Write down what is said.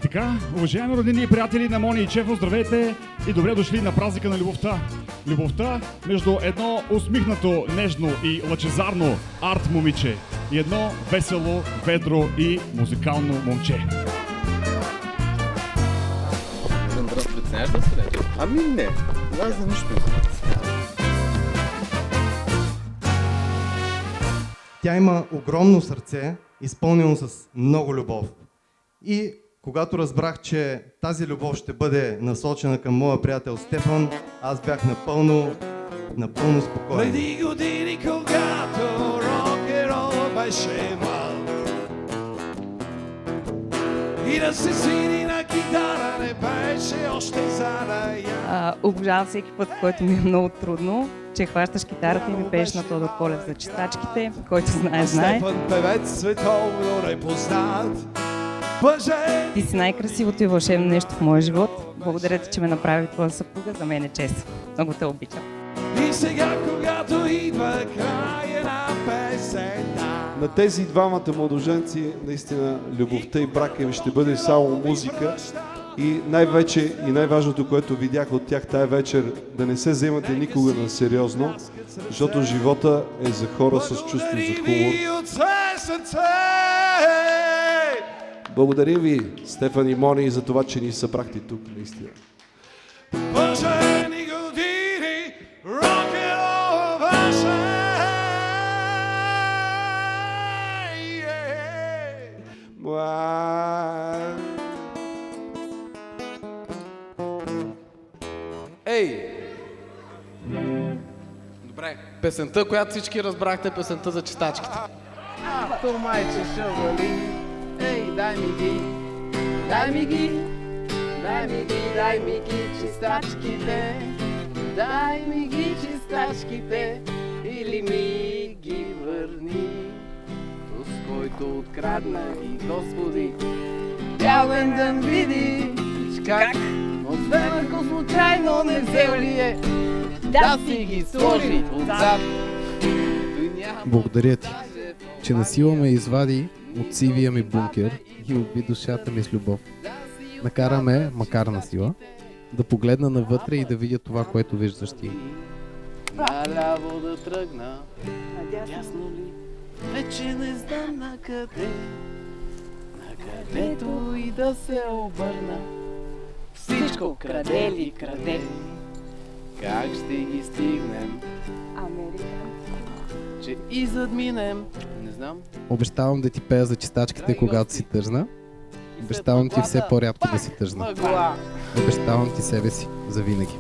така, уважаеми роднини и приятели на Мони и Чефо, здравейте и добре дошли на празника на любовта. Любовта между едно усмихнато, нежно и лъчезарно арт момиче и едно весело, ведро и музикално момче. Преценяш да се реče? Ами не, аз за нищо не знам. Тя има огромно сърце, изпълнено с много любов. И когато разбрах, че тази любов ще бъде насочена към моя приятел Стефан, аз бях напълно спокоен. Преди години, когато рок-н-рол беше мал и да се свири на китара не беше още зарая. Обожавам всеки път, който ми е много трудно, че хващаш китарата и ми пееш на Тодор Колев за чистачките, който знае. Стефан певец световно непознат. Ти си най-красивото и вълшебно нещо в моя живот. Благодаря ти, че ме направи твоя съпруга. За мен е чест. Много те обичам. И сега, когато идва края на песента. На тези двамата младоженци наистина любовта и брака им ще бъде само музика. И най-вече и най-важното, което видях от тях тая вечер, да не се вземате никога на сериозно, защото живота е за хора с чувство за хумор. Благодарим ви, Стефан и Мони, за това, че ни събрахте тук, наистина. Блажени години, рок-н-рол ваше. Ей! Добре, песента, която всички разбрахте, песента за чистачките. То майче шъвали, ей, дай ми ги, дай ми ги, дай ми ги, дай ми ги чистачките, дай ми ги чистачките, или ми ги върни, с който открадна и Господи, бял ден да види, как отвена ако случайно не взел ли е, да си ги сложи отзад. Благодаря ти, че насила ме извади от сивия ми бункер и уби душата ми с любов. Накара ме, макар на сила, да погледна навътре и да видя това, което виждаш ти. Наляво да тръгна, надясно ли, вече не знам на къде, накъдето и да се обърна. Всичко краде ли краде, как ще ги стигнем? Америка. Че и задминем, не знам. Обещавам да ти пея за чистачките, когато си тъжна. Обещавам ти все по-рядко да си тъжна. Обещавам ти себе си завинаги.